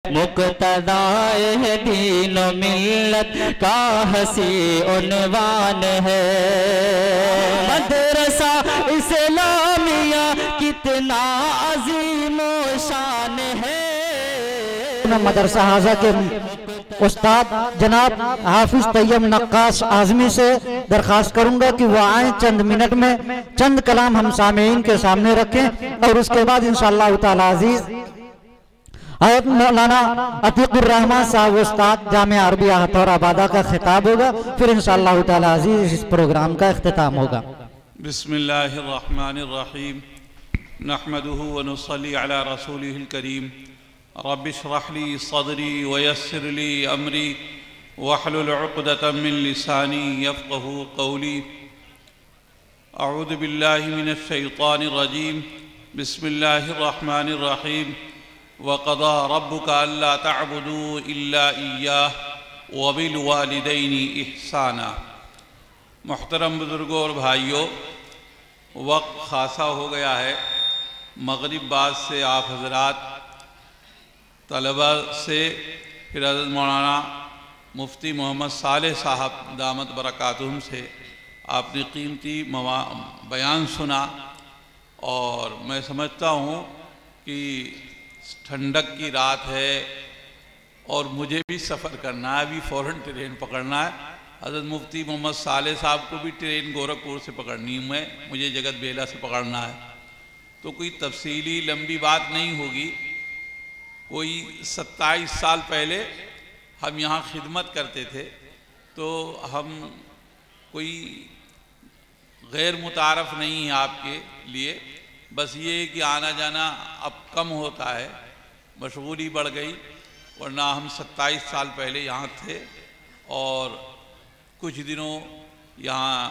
مقتدائے دین و ملت کا حسین عنوان ہے۔ مدرسہ اسلامیہ کتنا عظیم و شان ہے۔ مدرسہ حاضہ کے استاد جناب حافظ طیب نقاش اعظمی سے درخواست کروں گا کہ وہ آئیں، چند منٹ میں چند کلام ہم سامعین کے سامنے رکھیں، اور اس کے بعد انشاءاللہ تعالی عزیز حضرت مولانا عتیق الرحمن صاحب استاد جامعہ عربیہ ہتھور آبادہ کا خطاب ہوگا، پھر انشاءاللہ تعالی عزیز اس پروگرام کا اختتام ہوگا۔ بسم اللہ الرحمن الرحیم، نحمده ونصلی علی رسوله الکریم، رب اشرح لی صدری ویسر لی امری واحلل عقدۃ من لسانی یفقهوا قولی۔ اعوذ باللہ من الشیطان الرجیم، بسم اللہ الرحمن الرحیم، وَقَضَى رَبُّكَ أَلَّا تَعْبُدُوا إِلَّا إِيَّاهُ وَبِالْوَالِدَيْنِ إِحْسَانًا۔ محترم بزرگوں اور بھائیوں، وقت خاصا ہو گیا ہے، مغرب بعد سے آپ حضرات طلبہ سے، پھر حضرت مولانا مفتی محمد صالح صاحب دامت برکاتہم سے آپ نے قیمتی بیان سنا، اور میں سمجھتا ہوں کہ ٹھنڈک کی رات ہے اور مجھے بھی سفر کرنا ہے، ابھی فوراً ٹرین پکڑنا ہے۔ حضرت مفتی محمد صالح صاحب کو بھی ٹرین گورکھپور سے پکڑنی ہے، مجھے جگت بیلا سے پکڑنا ہے، تو کوئی تفصیلی لمبی بات نہیں ہوگی۔ کوئی 27 سال پہلے ہم یہاں خدمت کرتے تھے، تو ہم کوئی غیر متعارف نہیں ہے آپ کے لیے، بس یہ کہ آنا جانا اب کم ہوتا ہے، مشغولی بڑھ گئی، ورنہ ہم 27 سال پہلے یہاں تھے، اور کچھ دنوں یہاں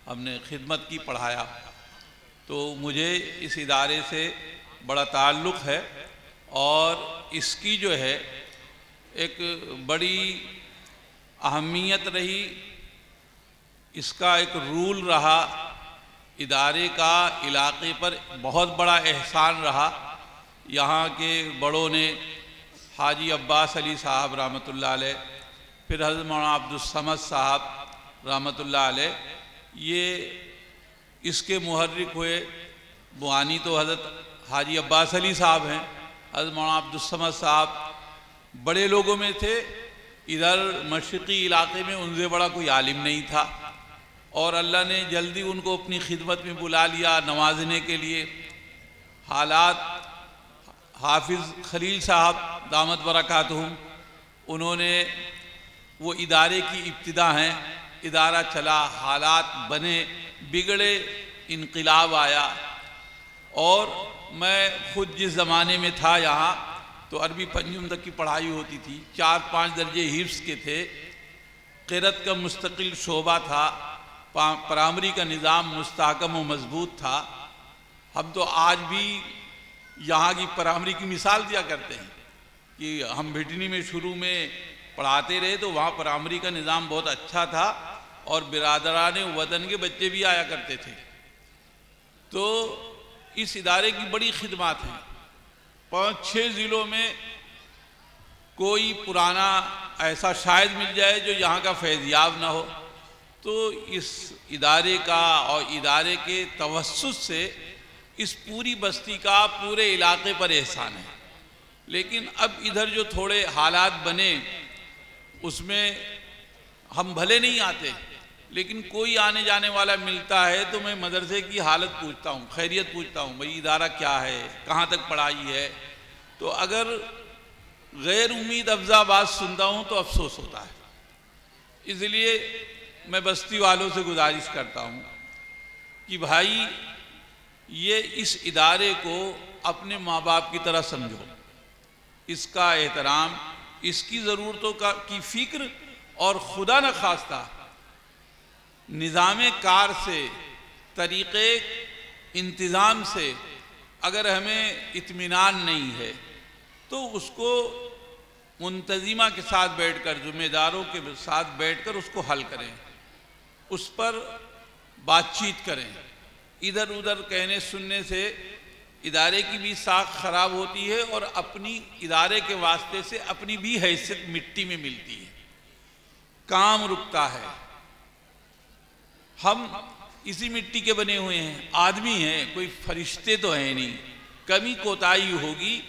ہم نے خدمت کی، پڑھایا، تو مجھے اس ادارے سے بڑا تعلق ہے، اور اس کی جو ہے ایک بڑی اہمیت رہی، اس کا ایک رول رہا، ادارے کا علاقے پر بہت بڑا احسان رہا۔ یہاں کے بڑوں نے، حاجی عباس علی صاحب رحمۃ اللہ علیہ، پھر حضرت مولانا عبد الصمد صاحب رحمۃ اللہ علیہ، یہ اس کے محرک ہوئے۔ بوانی تو حضرت حاجی عباس علی صاحب ہیں، حضرت مولانا عبد الصمد صاحب بڑے لوگوں میں تھے، ادھر مشرقی علاقے میں ان سے بڑا کوئی عالم نہیں تھا، اور اللہ نے جلدی ان کو اپنی خدمت میں بلا لیا نوازنے کے لیے۔ حالات، حافظ خلیل صاحب دامت برکاتہم، انہوں نے، وہ ادارے کی ابتدا ہیں، ادارہ چلا، حالات بنے، بگڑے، انقلاب آیا، اور میں خود جس زمانے میں تھا یہاں تو عربی پنجم تک کی پڑھائی ہوتی تھی، 4-5 درجے حفظ کے تھے، قرأت کا مستقل شعبہ تھا، پرائمری کا نظام مستحکم و مضبوط تھا۔ ہم تو آج بھی یہاں کی پرائمری کی مثال دیا کرتے ہیں کہ ہم بھٹنی میں شروع میں پڑھاتے رہے تو وہاں پرائمری کا نظام بہت اچھا تھا، اور برادران وطن کے بچے بھی آیا کرتے تھے۔ تو اس ادارے کی بڑی خدمات ہیں، 5-6 ضلعوں میں کوئی پرانا ایسا شاید مل جائے جو یہاں کا فیضیاب نہ ہو۔ تو اس ادارے کا اور ادارے کے توسط سے اس پوری بستی کا، پورے علاقے پر احسان ہے۔ لیکن اب ادھر جو تھوڑے حالات بنے، اس میں ہم بھلے نہیں آتے، لیکن کوئی آنے جانے والا ملتا ہے تو میں مدرسے کی حالت پوچھتا ہوں، خیریت پوچھتا ہوں، بھئی ادارہ کیا ہے، کہاں تک پڑھائی ہے، تو اگر غیر امید افزا بات سنتا ہوں تو افسوس ہوتا ہے۔ اس لیے میں بستی والوں سے گزارش کرتا ہوں کہ بھائی یہ اس ادارے کو اپنے ماں باپ کی طرح سمجھو، اس کا احترام، اس کی ضرورتوں کی فکر، اور خدا نخواستہ نظام کار سے، طریقے انتظام سے اگر ہمیں اطمینان نہیں ہے تو اس کو منتظمہ کے ساتھ بیٹھ کر، ذمہ داروں کے ساتھ بیٹھ کر اس کو حل کریں، اس پر بات چیت کریں۔ ادھر ادھر کہنے سننے سے ادارے کی بھی ساکھ خراب ہوتی ہے اور اپنی ادارے کے واسطے سے اپنی بھی حیثیت مٹی میں ملتی ہے، کام رکتا ہے۔ ہم اسی مٹی کے بنے ہوئے ہیں، آدمی ہیں، کوئی فرشتے تو ہیں نہیں، کمی کوتاہی ہوگی،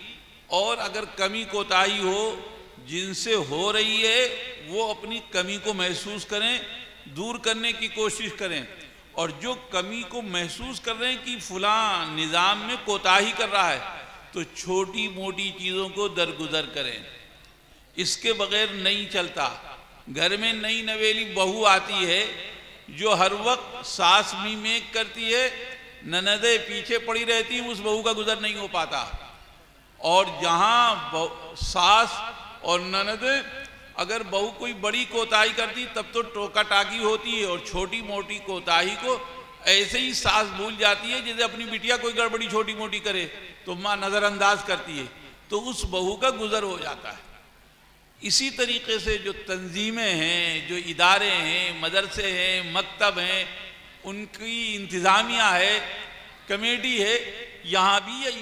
اور اگر کمی کوتاہی ہو جن سے ہو رہی ہے وہ اپنی کمی کو محسوس کریں، دور کرنے کی کوشش کریں، اور جو کمی کو محسوس کر رہے ہیں کہ فلاں نظام میں کوتاہی کر رہا ہے تو چھوٹی موٹی چیزوں کو درگزر کریں، اس کے بغیر نہیں چلتا۔ گھر میں نئی نویلی بہو آتی ہے جو ہر وقت ساس میں کرتی ہے، نندیں پیچھے پڑی رہتی ہیں، اس بہو کا گزر نہیں ہو پاتا، اور جہاں ساس اور نندیں اگر بہو کوئی بڑی کوتاہی کرتی تب تو ٹوکا ٹاکی ہوتی ہے، اور چھوٹی موٹی کوتاہی کو ایسے ہی ساس بھول جاتی ہے جیسے اپنی بٹیا کوئی گڑبڑی چھوٹی موٹی کرے تو ماں نظر انداز کرتی ہے، تو اس بہو کا گزر ہو جاتا ہے۔ اسی طریقے سے جو تنظیمیں ہیں، جو ادارے ہیں، مدرسے ہیں، مکتب ہیں، ان کی انتظامیہ ہے، کمیٹی ہے، یہاں بھی یہی